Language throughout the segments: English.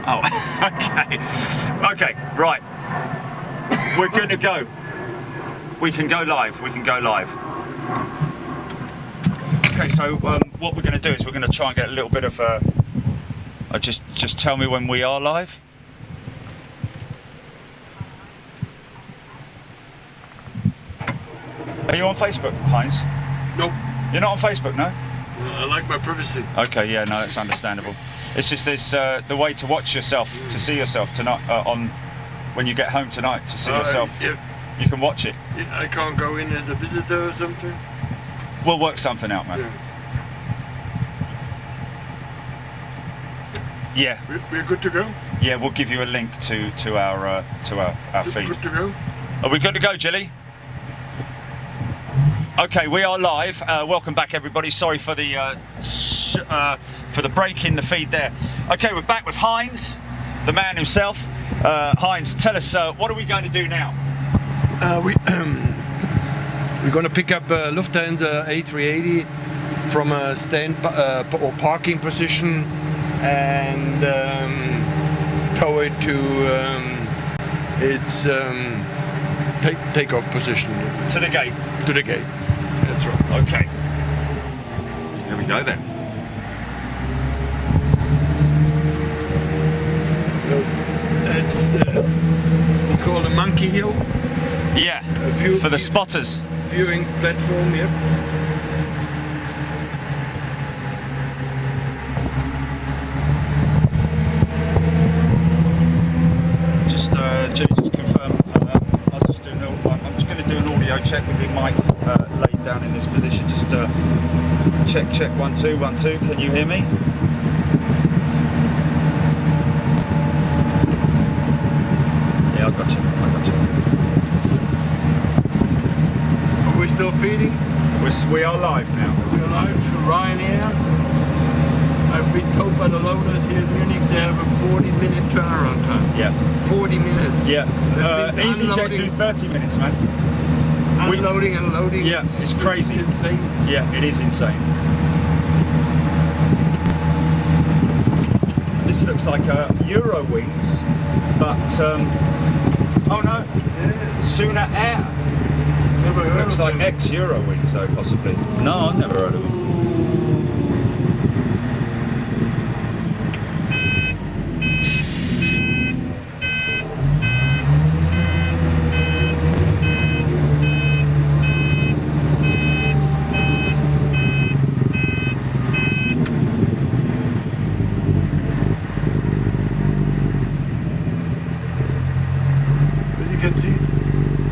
Oh, okay. Okay, right. We're good to go. We can go live. We can go live. Okay, so what we're going to do is we're going to try and get a little bit of just tell me when we are live. Are you on Facebook, Heinz? Nope. You're not on Facebook, no? I like my privacy. Okay, yeah, no, that's understandable. It's just this the way to watch yourself, to see yourself tonight on when you get home tonight to see yourself. Yeah. You can watch it. I can't go in as a visitor or something. We'll work something out, man. Yeah. We're good to go. Yeah, we'll give you a link to our feed. Good to go. Are we good to go, Jilly? Okay, we are live. Welcome back, everybody. Sorry for the break in the feed there. Okay, we're back with Heinz, the man himself. Heinz, tell us, what are we going to do now? We're going to pick up Lufthansa A380 from a stand or parking position and tow it to its takeoff position. To the gate. To the gate. That's right. Okay. Here we go then. That's we call the Monkey Hill. Yeah. For the spotters. Viewing platform. Yep. Just confirm. I'll just do I'm just going to do an audio check with the mic laid down in this position. Just check 1 2 1 2. Can you hear me? Yeah, I got you. Are we still feeding? We are live now. We're live for Ryanair. I've been told by the loaders here in Munich they have a 40-minute turnaround time. Yeah. 40 minutes. Yeah. EasyJet do 30 minutes, man. Unloading and loading. Yeah, it's crazy. It's insane. Yeah, it is insane. This looks like a Eurowings, but oh no, Sooner Air. Never heard Looks of like them. ex-Eurowings though, possibly. No, I've never heard of them.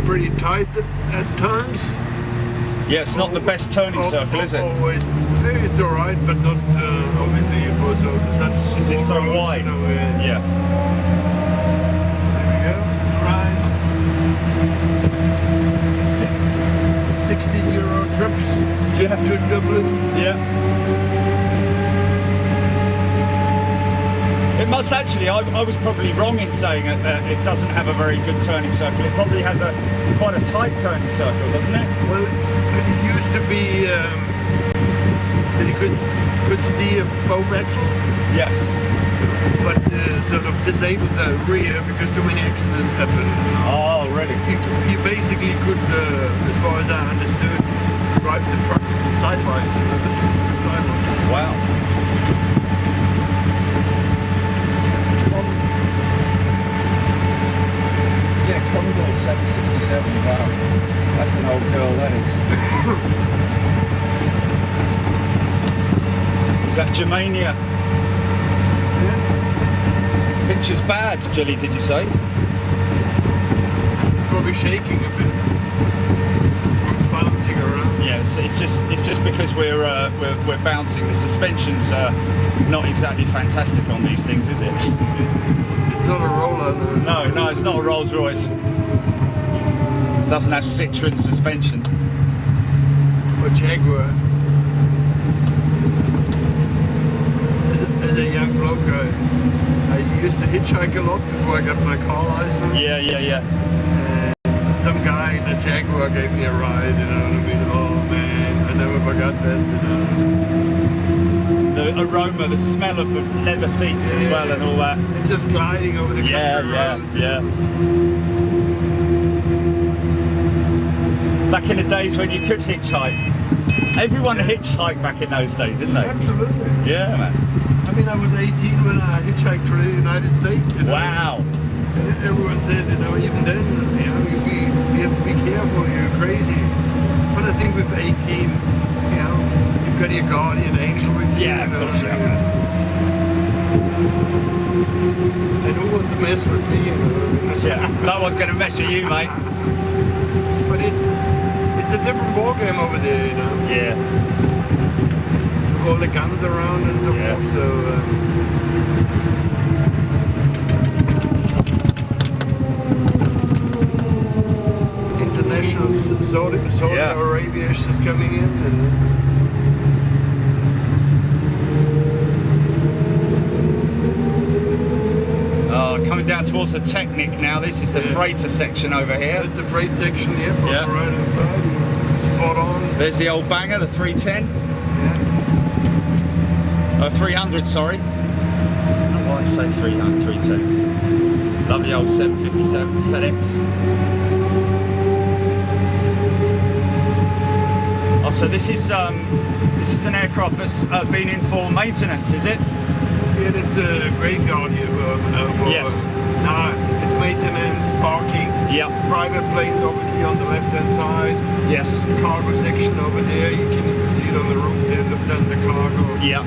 Pretty tight at times. Yeah, it's not the best turning circle, is it? Always. It's alright, but not obviously for such. Is it so roads, wide? You know, Yeah. There we go. Right. 16 euro trips. Yeah. To Dublin. Yeah. It must actually, I was probably wrong in saying it doesn't have a very good turning circle. It probably has quite a tight turning circle, doesn't it? Well, it used to be that it could steer both axles. Yes. But sort of disabled the rear because too many accidents happen. Oh, really? You basically could, as far as I understood, drive the truck sideways. Wow. Yeah, Commodore 767, wow. That's an old girl, that is. Is that Germania? Yeah. Picture's bad, Jilly, did you say? Probably shaking a bit. Bouncing around. Yeah, it's just because we're bouncing. The suspension's not exactly fantastic on these things, is it? It's not a roller. No, it's not a Rolls Royce. Doesn't have Citroen suspension. Or Jaguar. As a young bloke, I used to hitchhike a lot before I got my car license. Yeah. Some guy in a Jaguar gave me a ride, you know what I mean? Oh man, I never forgot that, you know. the aroma, the smell of the leather seats as well, and all that. And just gliding over the country roads. Back in the days when you could hitchhike. Everyone hitchhiked back in those days, didn't they? Absolutely. Yeah, man. I mean, I was 18 when I hitchhiked through the United States. You know? Wow. And everyone said, you know, even then, you know, we have to be careful, you're crazy. But I think with 18, you know, you've got your guardian angel with you. Yeah, of course, yeah. And who wants to mess with me, you know? Yeah, no one's going to mess with you, mate. But it's a different ballgame over there, you know. Yeah. With all the guns around and so forth, so... International Saudi Arabia is just coming in. Coming down towards the Technic now. This is the freighter section over here. That's the freight section, on the right hand side. Spot on. There's the old banger, the 310. Yeah. 300, sorry. Why I say 300, 310. Lovely old 757 FedEx. Oh, so this is an aircraft that's been in for maintenance, is it? Yeah, it's a graveyard here for yes. Now it's maintenance, parking. Yeah. Private planes obviously on the left hand side. Yes. Cargo section over there. You can see it on the roof there, Lufthansa Cargo. Yeah.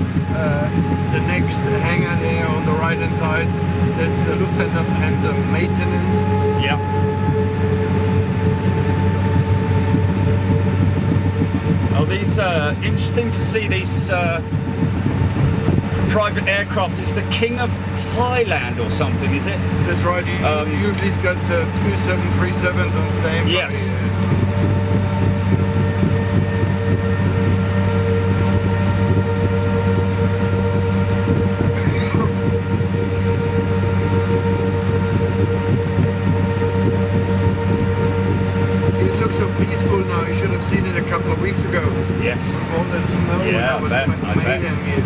The next hangar there on the right hand side, that's Lufthansa maintenance. Yeah. Oh, these interesting to see these private aircraft. It's the King of Thailand or something, is it? That's right. Usually it's got the 2 737s on standby. Yes. It looks so peaceful now. You should have seen it a couple of weeks ago. Yes. All that snow. Yeah, that was I bet. mayhem here.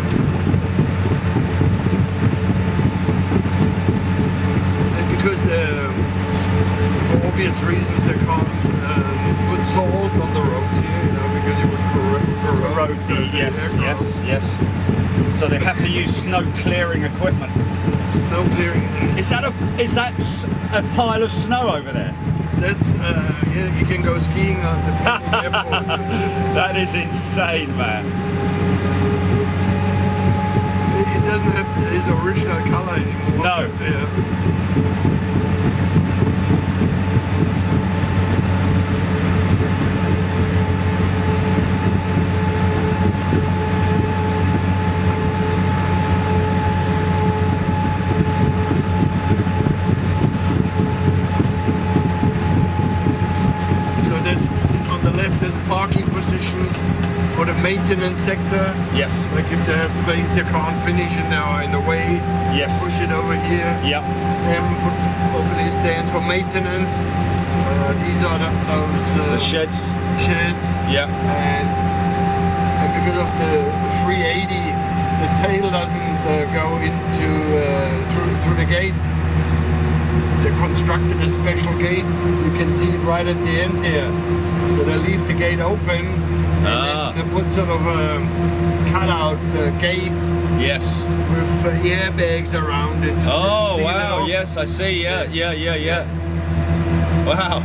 Because for obvious reasons they can't put salt on the roads here, you know, because it would corrode the yes. So they have to use snow clearing equipment. Snow clearing. Is that a pile of snow over there? That's yeah, you can go skiing on the airport. That is insane, man. It doesn't have his original color anymore. No. But, yeah. So that's on the left. That's parking positions for the maintenance sector. Yes. Like if they have planes they can't finish and they are in the way, Yes. push it over here. Yep. Hopefully it stands for maintenance. These are those The sheds. sheds. Yep. And because of the 380, the tail doesn't go into through the gate. They constructed a special gate. You can see it right at the end there. So they leave the gate open and then they put sort of a cutout gate Yes. with airbags around it. Oh, seal it wow. off. Yes, I see. Yeah. Wow.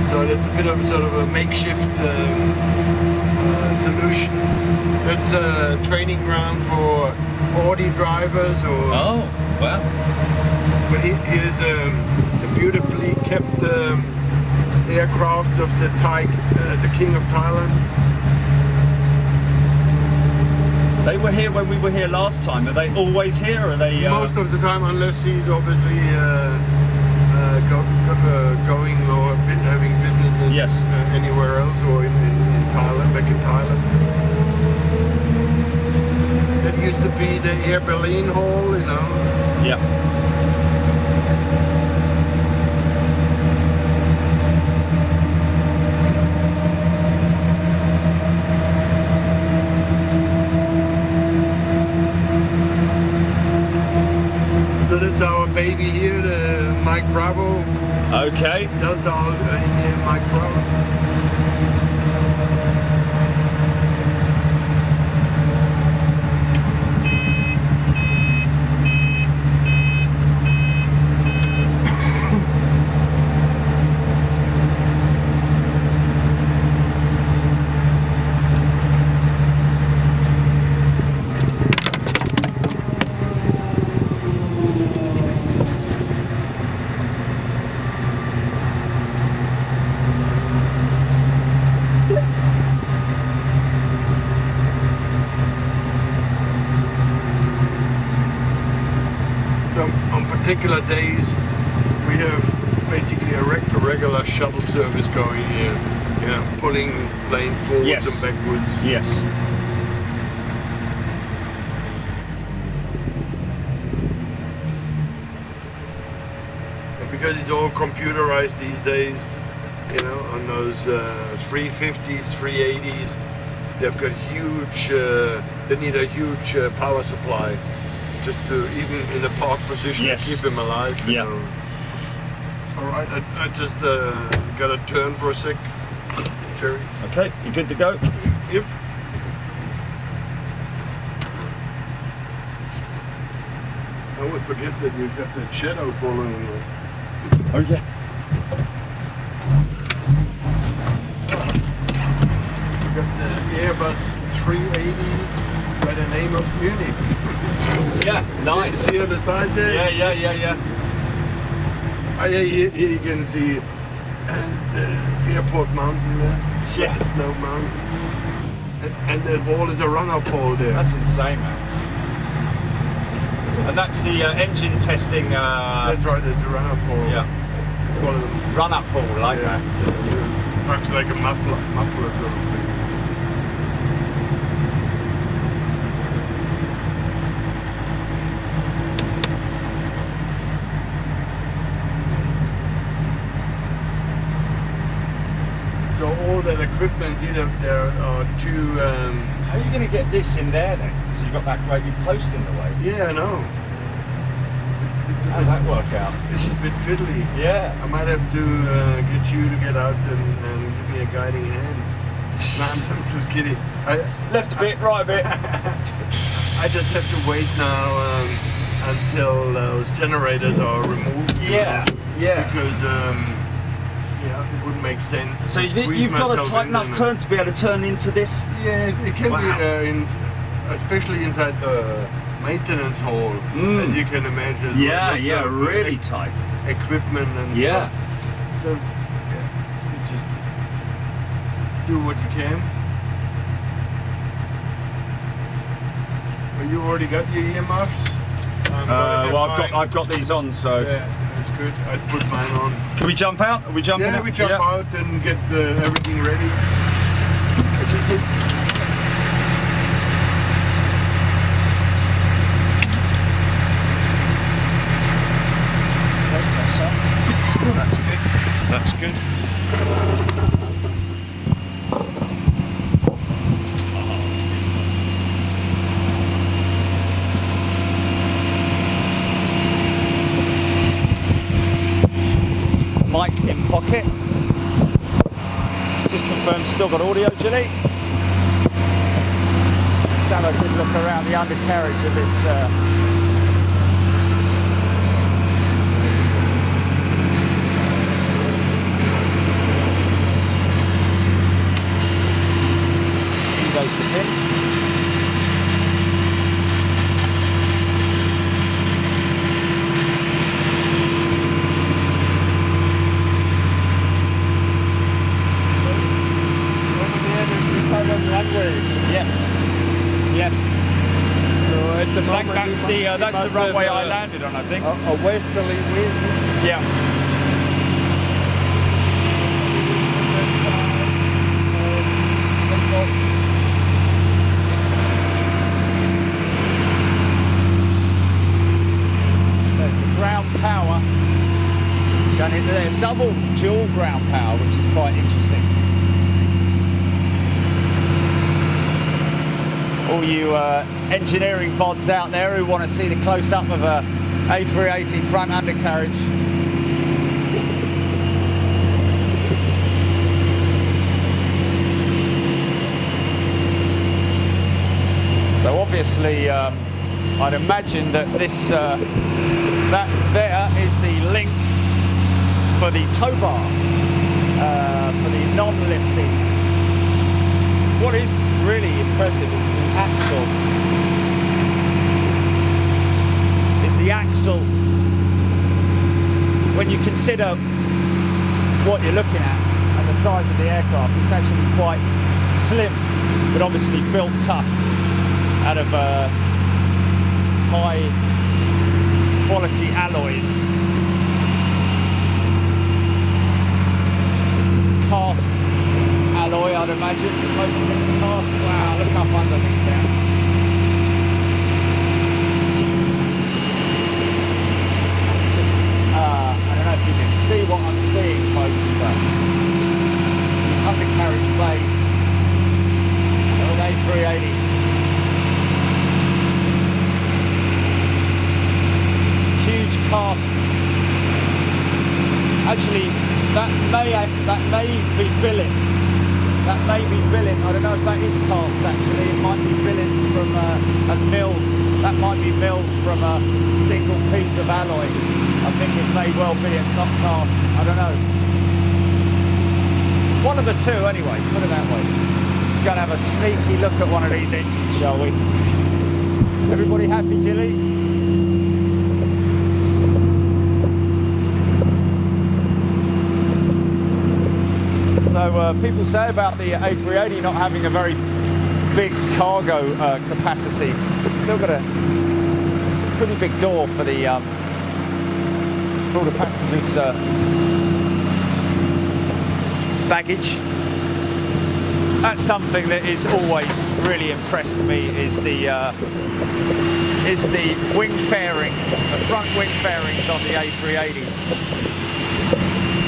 So that's a bit of sort of a makeshift solution. That's a training ground for Audi drivers or. Oh, wow. But here's the beautifully kept aircrafts of the King of Thailand. They were here when we were here last time. Are they always here, or are they? Most of the time, unless he's obviously going or having business Yes. anywhere else or in Thailand, back in Thailand. That used to be the Air Berlin Hall, you know. Yeah. Navy here, the Mike Bravo, Okay. Delta India Mike Bravo. So on particular days, we have basically a regular shuttle service going here, you know, pulling planes forwards Yes. and backwards. Yes. And because it's all computerized these days, you know, on those 350s, 380s, they've got huge, they need a huge power supply just to, even in a park position, Yes. keep them alive. You Yeah. know. All right, I just got to turn for a sec, Jerry. Okay, you good to go? Yep. I always forget that you've got that shadow following us. Oh yeah. We've got the Airbus 380 by the name of Munich. Yeah, nice. See on the side there? Yeah. Oh, yeah, here you can see the airport mountain there. Yeah. The snow mountain. And that wall is a runner pole there. That's insane, man. And that's the engine testing. That's right, it's a runner pole. Yeah. One of them. Run-up pool, like that. Functions like a muffler sort of thing. So all that equipment, there are two. How are you going to get this in there then? Because you've got that great big post in the way. Yeah, I know. How does that work out? It's a bit fiddly. Yeah. I might have to get you to get out and give me a guiding hand. No, I'm just kidding. Left a bit, right a bit. I just have to wait now until those generators are removed. Yeah. Because it wouldn't make sense. So to squeeze you've got a myself tight in enough and- turn to be able to turn into this? Yeah, it can Wow. be, especially inside the maintenance hall, as you can imagine. Yeah, lots yeah, of, really tight. equipment and Yeah. stuff. So you just do what you can. Well, you already got your earmuffs. Well, I've got these on, so Yeah, that's good. I'd put mine on. can we jump out? Are we jumping Yeah, out? we jump out and get everything ready. That's good. Mic in pocket. Just confirmed, still got audio, Julie. Let's have a good look around the undercarriage of this. Goes the pin. Yes. So at the Like moment that's the runway I landed on, I think. A westerly wind. Yeah. Ground power going into there, double dual ground power, which is quite interesting. All you engineering bods out there who want to see the close-up of a A380 front undercarriage. So obviously, I'd imagine that this, that there is the link for the tow bar, for the non-lifting. What is really impressive is the axle. The axle, when you consider what you're looking at and the size of the aircraft, it's actually quite slim, but obviously built tough out of high quality alloys. Cast alloy, I'd imagine. Most of it's cast. Wow, look up underneath there. I don't know if you can see what I'm seeing, folks, but undercarriage bay, old A380. Huge cast. Actually, that may be billet. That may be billet. I don't know if that is cast. Actually, it might be billet from a mill. That might be milled from a single piece of alloy. I think it may well be, it's not cast, I don't know. One of the two anyway, put it that way. Let's go and have a sneaky look at one of these engines, shall we? Everybody happy, Jilly? So people say about the A380 not having a very big cargo capacity. Still got a pretty big door for the for all the passengers' baggage. That's something that is always really impressed me is the wing fairing, the front wing fairings on the A380.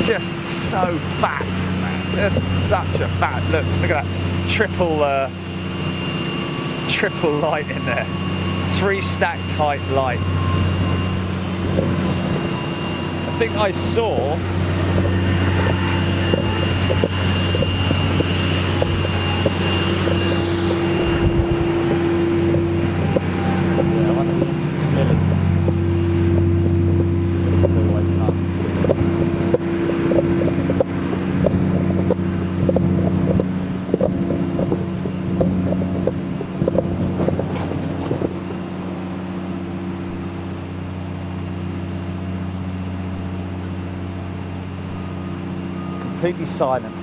Just so fat, man. Just such a fat look. Look at that triple light in there. 3 stacked height light. I think I saw one of the engines milling. This is always nice to see. Completely silent.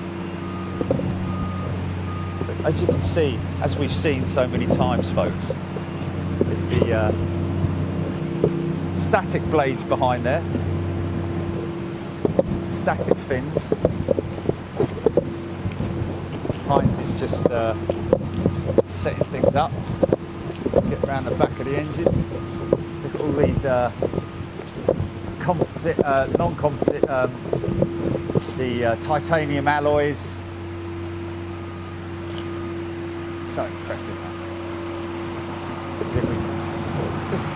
But as you can see, as we've seen so many times, folks, is the static blades behind there, static fins. Heinz is just setting things up. Get around the back of the engine. Look at all these composite, non-composite. The titanium alloys, so impressive, man. Just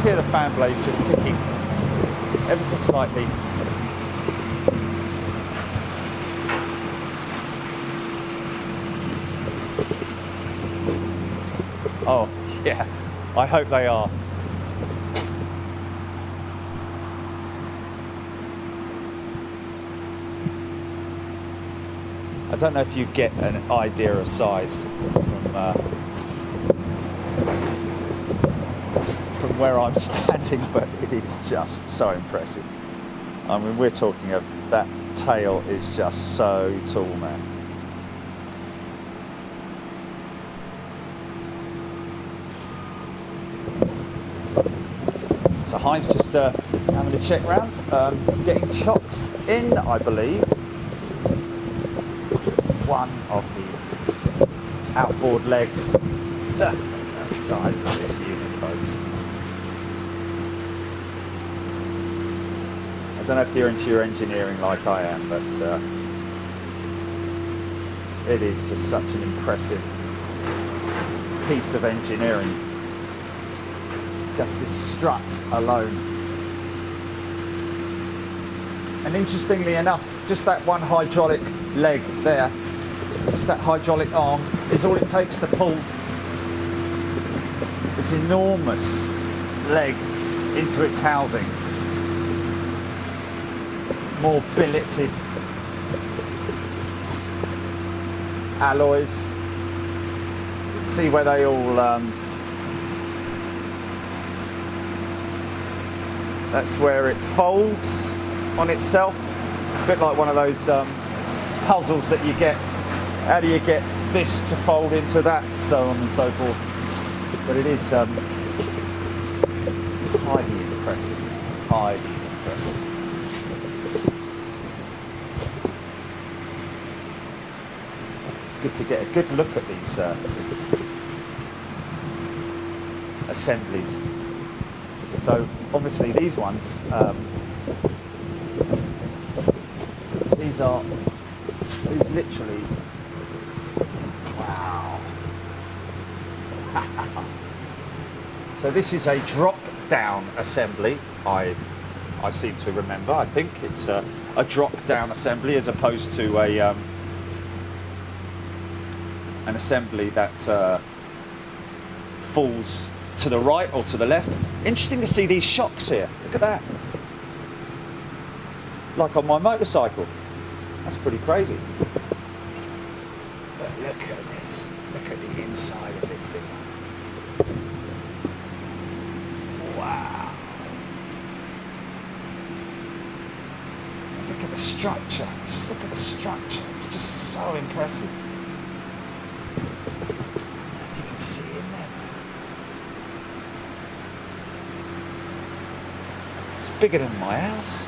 hear the fan blades just ticking ever so slightly. Oh yeah, I hope they are. I don't know if you get an idea of size from where I'm standing, but it is just so impressive. I mean, we're talking of that tail is just so tall, man. So Heinz just having a check round, getting chocks in, I believe. One of the outboard legs. The size of this unit, folks. I don't know if you're into your engineering like I am, but it is just such an impressive piece of engineering. Just this strut alone. And interestingly enough, just that one hydraulic leg there, just that hydraulic arm, is all it takes to pull this enormous leg into its housing. More billeted alloys. See where they all that's where it folds on itself, a bit like one of those puzzles that you get. How do you get this to fold into that, so on and so forth. But it is highly impressive, highly impressive. Good to get a good look at these assemblies. So obviously these ones, these literally, wow. So this is a drop down assembly, I seem to remember. I think it's a drop down assembly as opposed to an assembly that falls to the right or to the left. Interesting to see these shocks here. Look at that. Like on my motorcycle. That's pretty crazy. But look at this. Look at the inside of this thing. Wow. Look at the structure. Just look at the structure. It's just so impressive. You can see in there. It's bigger than my house.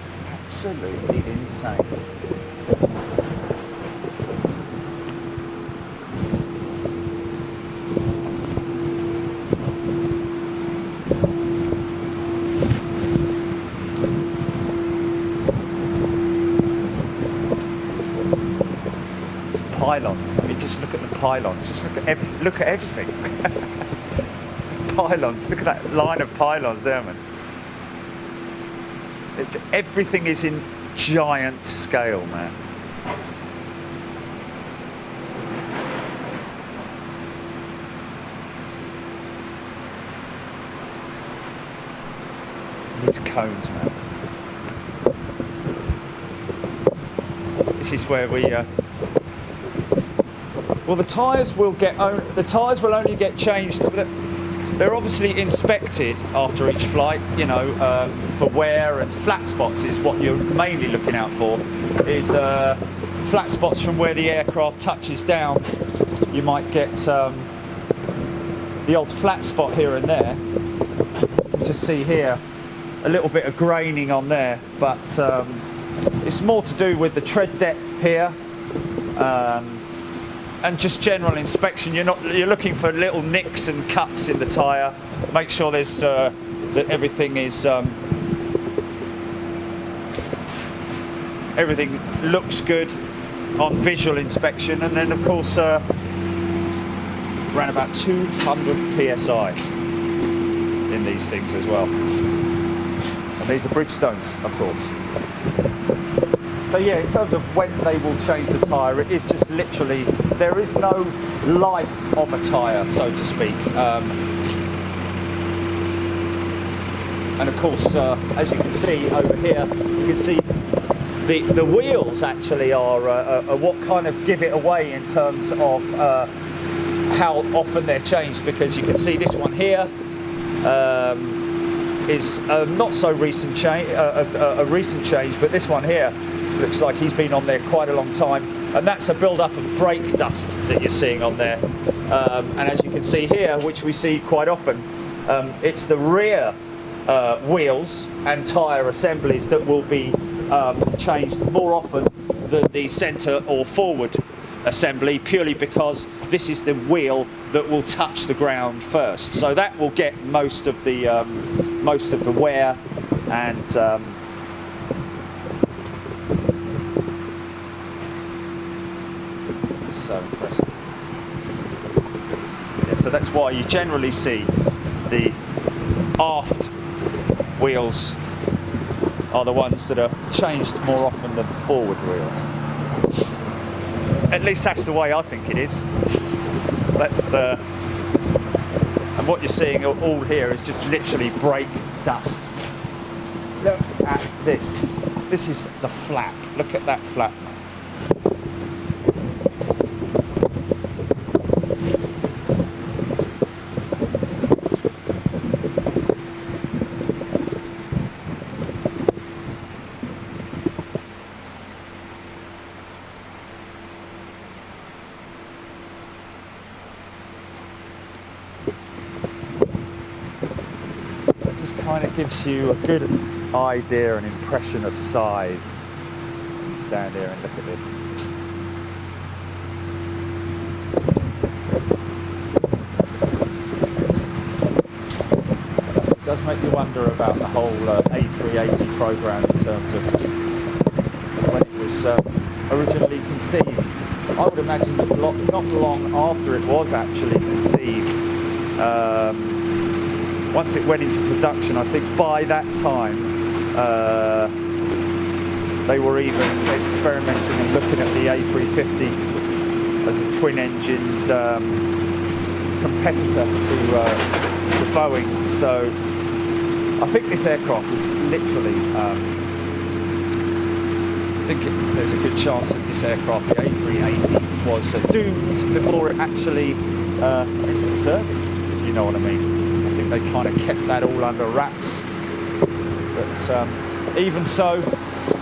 It's absolutely insane. Pylons. I mean, just look at the pylons. Just look at everything. Pylons. Look at that line of pylons there, man. Everything is in giant scale, man. These cones, man. This is where we. Well, the tyres will only get changed. They're obviously inspected after each flight, you know, for wear, and flat spots is what you're mainly looking out for. Is flat spots from where the aircraft touches down. You might get the odd flat spot here and there. You just see here a little bit of graining on there, but it's more to do with the tread depth here. And just general inspection. You're looking for little nicks and cuts in the tyre. Make sure there's that everything is everything looks good on visual inspection. And then of course around about 200 psi in these things as well. And these are Bridgestones, of course. So yeah, in terms of when they will change the tyre, it is just literally, there is no life of a tyre, so to speak. And of course, as you can see over here, you can see the wheels actually are what kind of give it away in terms of how often they're changed, because you can see this one here is not so recent change, a recent change, but this one here looks like he's been on there quite a long time, and that's a build-up of brake dust that you're seeing on there. And as you can see here, which we see quite often, it's the rear wheels and tyre assemblies that will be changed more often than the centre or forward assembly, purely because this is the wheel that will touch the ground first. So that will get most of the wear and so impressive. So that's why you generally see the aft wheels are the ones that are changed more often than the forward wheels. At least that's the way I think it is. That's and what you're seeing all here is just literally brake dust. Look at this. This is the flap. Look at that flap. Kind of gives you a good idea and impression of size. Stand here and look at this. It does make you wonder about the whole A380 program in terms of when it was originally conceived. I would imagine that not long after it was actually conceived, once it went into production, I think by that time they were even experimenting and looking at the A350 as a twin-engined competitor to Boeing. So I think this aircraft was literally, there's a good chance that this aircraft, the A380, was doomed before it actually entered service, if you know what I mean. They kind of kept that all under wraps, but even so,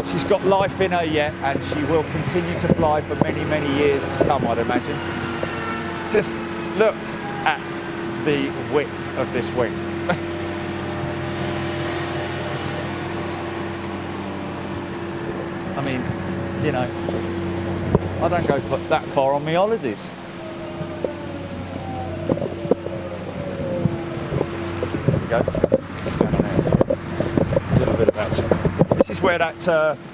she's got life in her yet, and she will continue to fly for many years to come, I'd imagine. Just look at the width of this wing. I mean, you know, I don't go that far on my holidays. What's going on here? A little bit of action. This is where that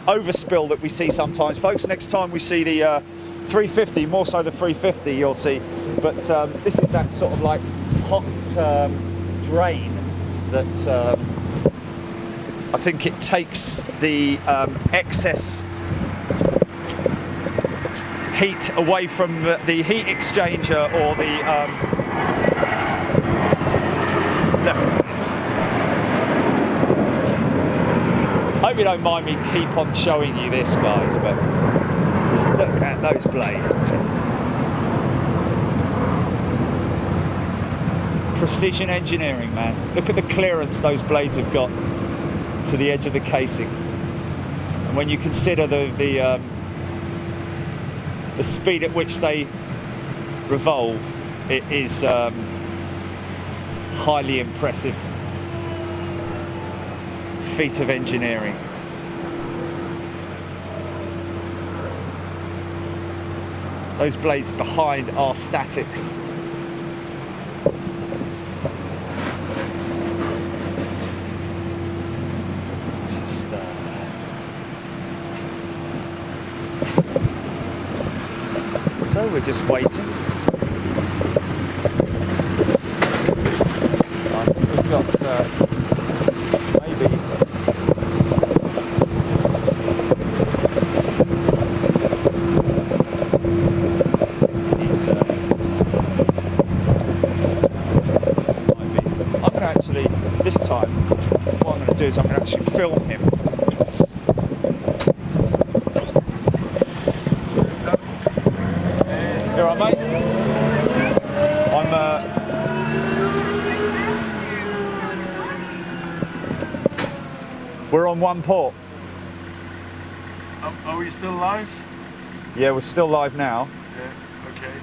overspill that we see sometimes, folks. Next time we see the 350, more so the 350, you'll see. But this is that sort of like hot drain that I think it takes the excess heat away from the heat exchanger or the look at this. Hope you don't mind me keep on showing you this, guys, but look at those blades. Precision engineering, man. Look at the clearance those blades have got to the edge of the casing. And when you consider the speed at which they revolve, it is highly impressive feat of engineering. Those blades behind are statics. Just so we're just waiting. Got maybe he's I'm going to actually this time what I'm going to do is I'm going to actually film him. You alright, mate? I'm we're on one port. Are we still live? Yeah, we're still live now. Yeah, okay.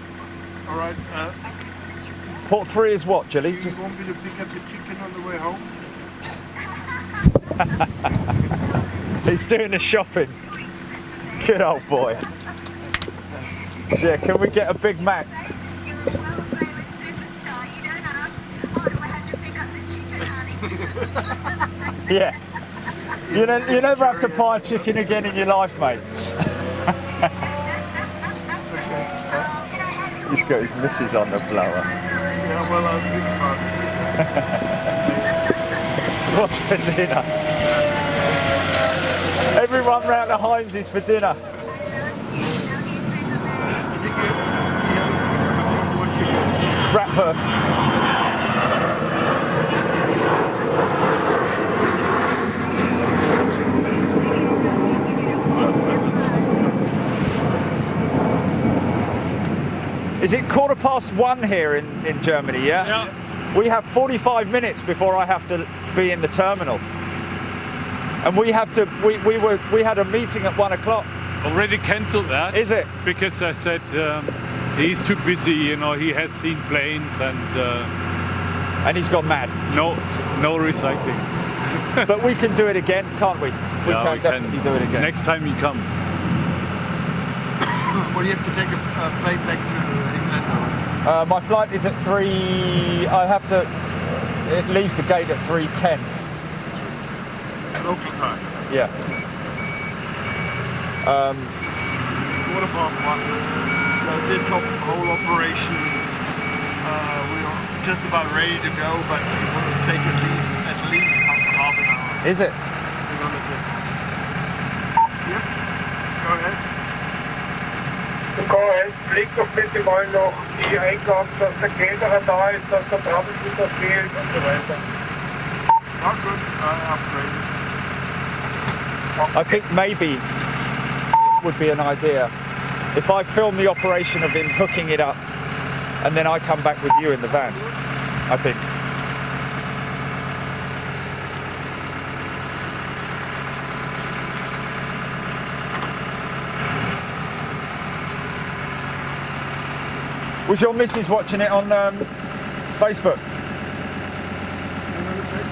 All right. Port 3 is what, Jilly? Do you want me to pick up the chicken on the way home? He's doing the shopping. Good old boy. Yeah, can we get a Big Mac? Yeah. You never have to buy a chicken again in your life, mate. He's got his missus on the blower. Yeah, well, I'll think about it. What's for dinner? Everyone round the Heinz is for dinner. I think you have what you want. Bratwurst. Is it 1:15 here in Germany, yeah? Yeah. We have 45 minutes before I have to be in the terminal. And we have to, we had a meeting at 1 o'clock. Already cancelled that. Is it? Because I said he's too busy, you know, he has seen planes And he's gone mad. no recycling. But we can do it again, can't we? We Yeah, can definitely do it again. Next time you come. Well, you have to take a plane back to England now. My flight is at 3, it leaves the gate at 3:10. Local time. Yeah. 1:15. So this whole operation, we're just about ready to go, but we want to take at least half an hour. Is it? Hang on a second. Yep. Go ahead. Go ahead, blick doch bitte mal noch die Eingaben, dass der Caterer da ist, dass der Troubleshooter fehlt und so weiter. Not good. Upgraded. I think maybe it would be an idea if I film the operation of him hooking it up and then I come back with you in the van, I think. Was your missus watching it on Facebook? Hang on a second.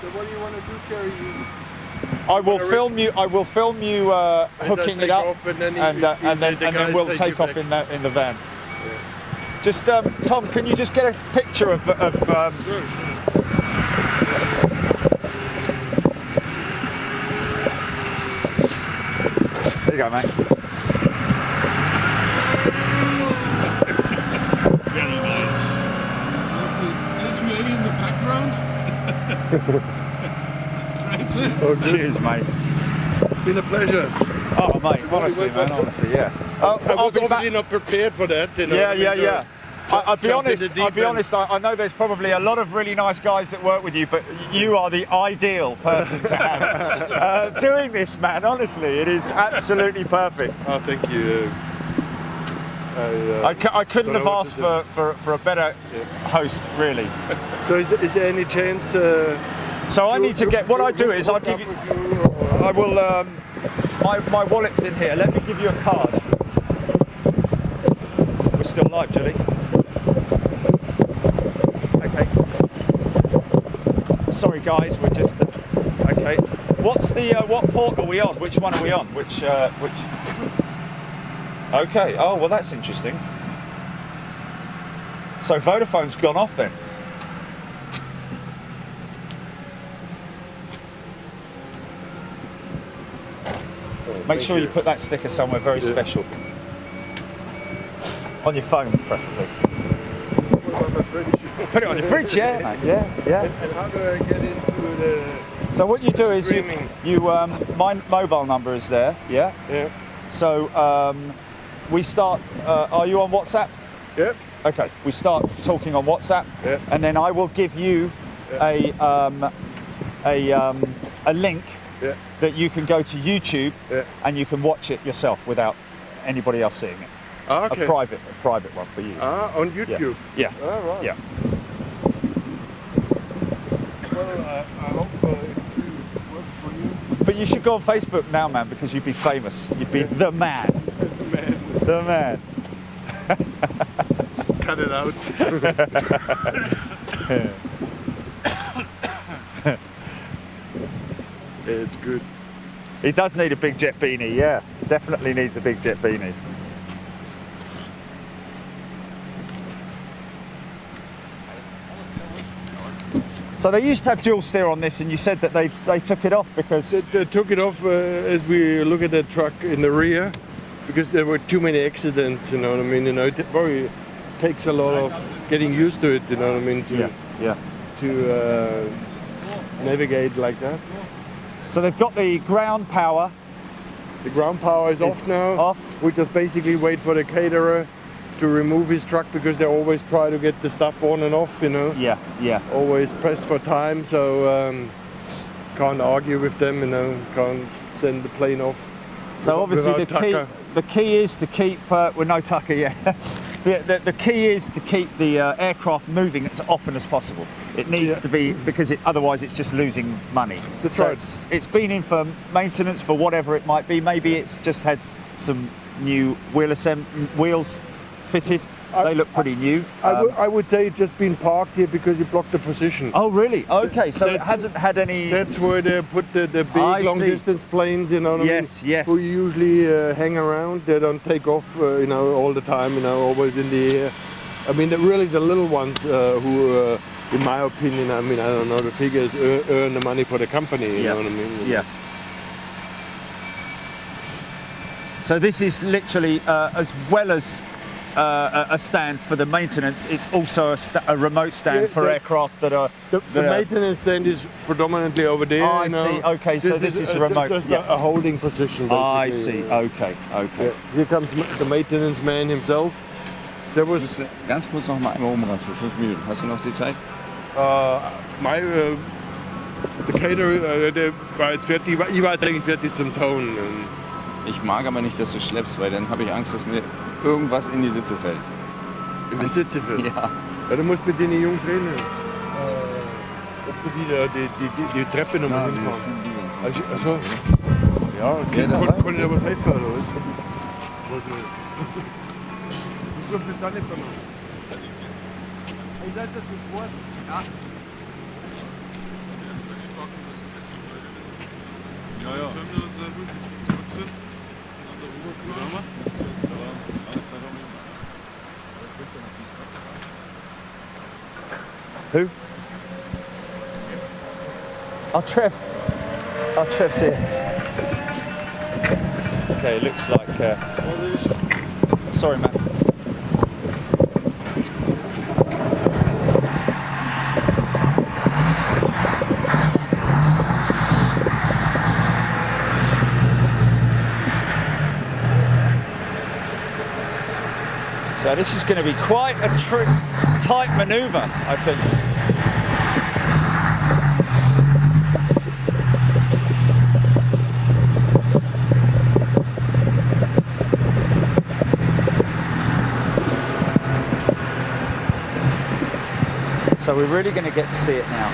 So what do you want to do, Jerry? I will film you. I will film you hooking it up, and then, and then we'll take off in the van. Just Tom, can you just get a picture of Sure. There you go, mate. Very nice. AVIATION in the background. Oh, cheers, mate. It's been a pleasure. Oh, mate, honestly, man, honestly, yeah. I I'll was be back. obviously not prepared for that. You know, Yeah. I'll be jump in honest. the deep I'll be end. honest. I know there's probably a lot of really nice guys that work with you, but you are the ideal person to have doing this, man. Honestly, it is absolutely perfect. Oh, thank you. I couldn't don't have know what asked to for a better host, really. So is there any chance? So I need to get. What I do is I'll give you. I will. My wallet's in here. Let me give you a card. We're still live, Julie. Okay. Sorry, guys. We're just. Okay. What's the? What port are we on? Which one are we on? Which? Okay. Oh well, that's interesting. So Vodafone's gone off then. Make sure you put that sticker somewhere very special. On your phone, preferably. What about my fridge? Put it on your fridge, yeah, mate. Yeah. And how do I get into the? So what you do is Streaming. my mobile number is there, yeah. Yeah. So we start. Are you on WhatsApp? Yeah. Okay. We start talking on WhatsApp, Yeah. and then I will give you a link. Yeah. That you can go to YouTube and you can watch it yourself without anybody else seeing it. Ah, okay. A private one for you. On YouTube. Yeah. Ah, right. Yeah. Well, I hope it works for you. But you should go on Facebook now, man, because you'd be famous. You'd be the man. Man, The man. cut it out. It's good. He does need a big jet beanie, yeah. Definitely needs a big jet beanie. So they used to have dual steer on this, and you said that they took it off because They took it off as we look at the truck in the rear, because there were too many accidents. You know what I mean? You know, it probably takes a lot of getting used to it. You know what I mean? To navigate like that. So they've got the ground power. The ground power is off now. Off. We just basically wait for the caterer to remove his truck, because they always try to get the stuff on and off, you know. Yeah, yeah. Always pressed for time, so can't argue with them, you know. Can't send the plane off. So obviously without the key is to keep with no tucker. Yeah. The key is to keep the aircraft moving as often as possible. It needs to be, because otherwise it's just losing money. That's so right. It's been in for maintenance for whatever it might be. Maybe it's just had some new wheels fitted. They look pretty new. I would say it's just been parked here because you blocked the position. Oh really? Okay, so it hasn't had any. That's where they put the big long distance planes, you know what I mean? Yes. Who usually hang around. They don't take off, you know, all the time, you know, always in the air. I mean, really the little ones who, in my opinion, I mean, I don't know the figures, earn the money for the company, you know what I mean? Yeah. So this is literally, as well as a stand for the maintenance, it's also a remote stand for aircraft that are... The maintenance stand is predominantly over there. I see, okay, so this is remote. Just a holding position, basically. I see, okay. Yeah. Here comes the maintenance man himself. Servus. Ganz kurz noch mal einmal umrad für 5 Minuten. Hast du noch die Zeit? Der Caterer, der war jetzt fertig. Ich war jetzt eigentlich fertig zum Tauen. Ich mag aber nicht, dass du schleppst, weil dann habe ich Angst, dass mir irgendwas in die Sitze fällt. In die Sitze fällt? Ja. Ja, du musst mit den Jungs reden. Ob du die Treppe nochmal hinfahren. Also, ja, okay. das Kann ich da was helfen, oder was? Ich muss das da nicht machen. Ich seid das sofort. Ja. Who? Oh, Trev. Oh, Trev's here. Okay, it looks like... Sorry, man. So this is going to be quite a tight manoeuvre, I think. So we're really going to get to see it now.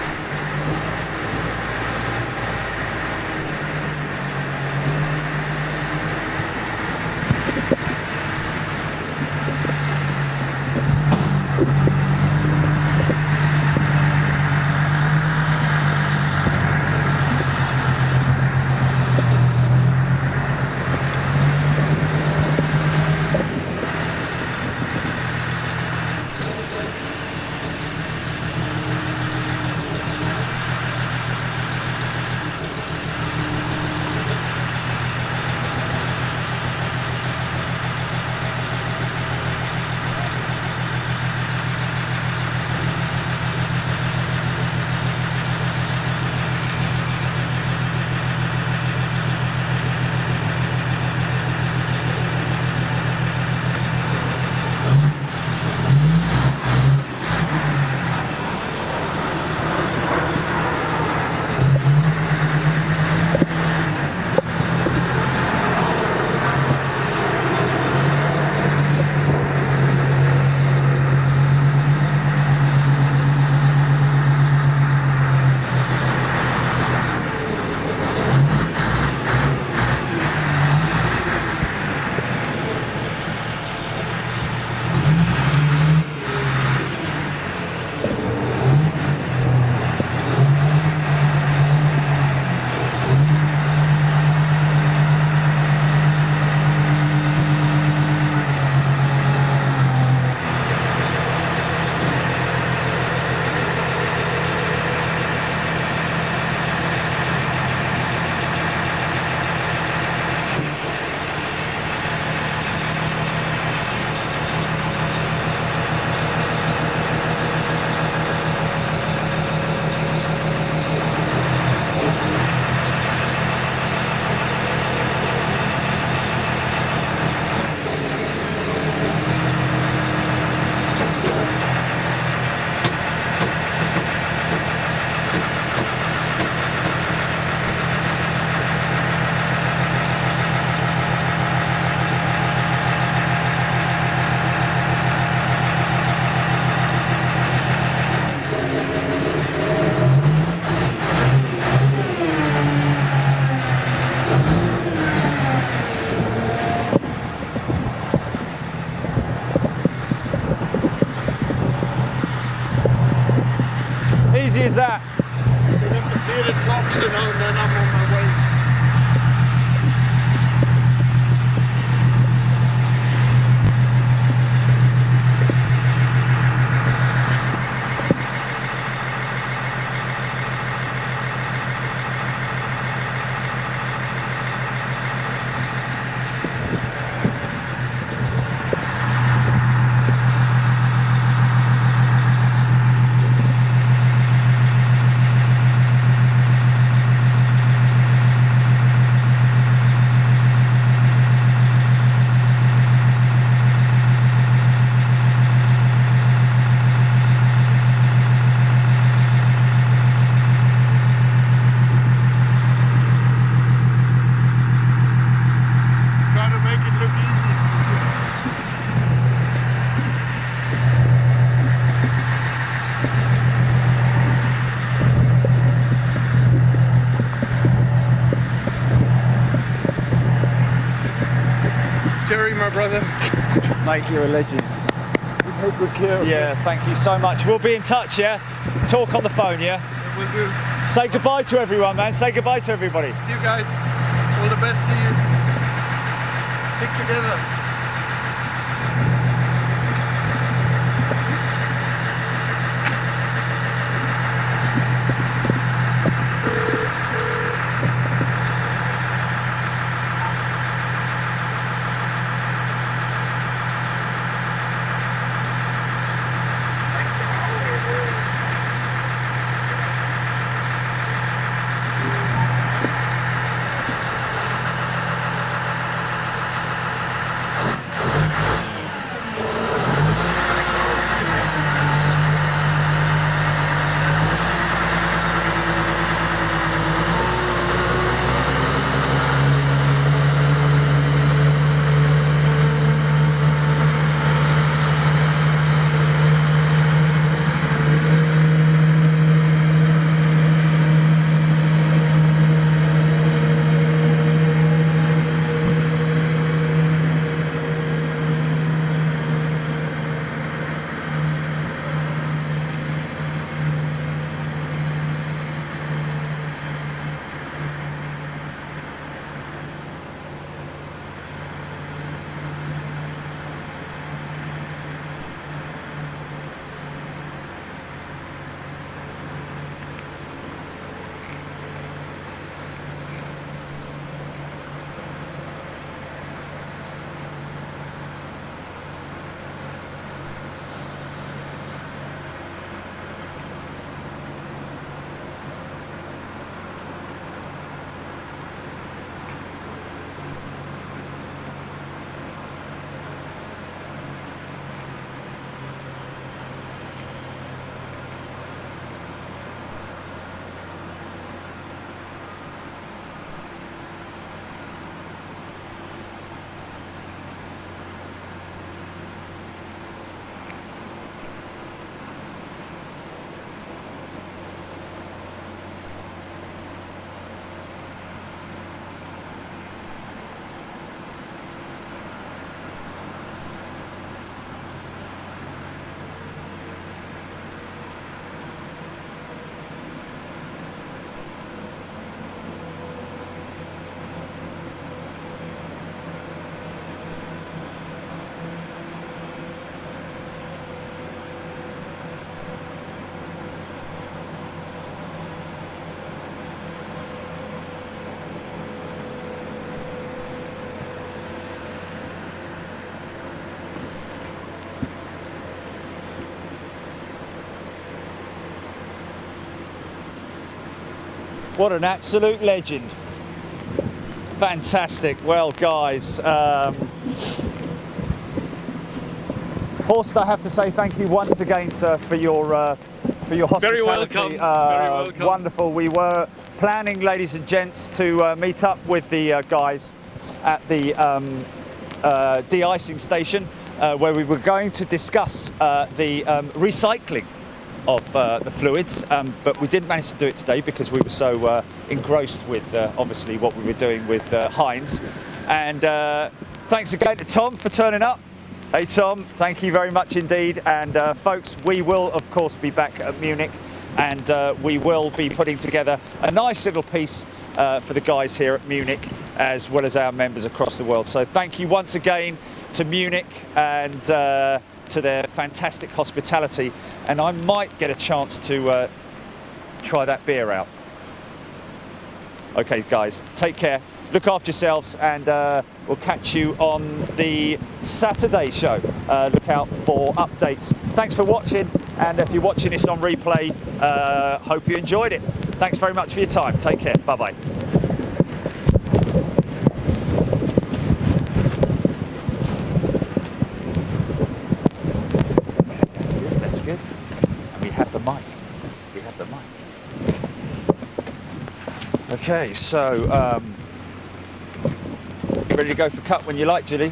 easy as that. You have to clear the toxin and then I'm on my way. Jerry, my brother. Mate, you're a legend. Take good care. Yeah, thank you so much. We'll be in touch, yeah? Talk on the phone, yeah? We'll do. Say goodbye to everyone, man. Say goodbye to everybody. See you guys. All the best to you. Stick together. What an absolute legend. Fantastic. Well, guys, Horst, I have to say thank you once again, sir, for your hospitality. Very welcome. Very welcome. Wonderful. We were planning, ladies and gents, to meet up with the guys at the de-icing station, where we were going to discuss the recycling of the fluids, but we didn't manage to do it today because we were so engrossed with obviously what we were doing with Heinz. And thanks again to Tom for turning up. Hey Tom, thank you very much indeed. And folks, we will of course be back at Munich and we will be putting together a nice little piece for the guys here at Munich, as well as our members across the world. So thank you once again to Munich and to their fantastic hospitality, and I might get a chance to try that beer out. Okay guys, take care, look after yourselves, and we'll catch you on the Saturday show. Look out for updates. Thanks for watching, and if you're watching this on replay, hope you enjoyed it. Thanks very much for your time. Take care. Bye-bye. That's good. And we have the mic. We have the mic. Okay, so you ready to go for cut when you like, Julie?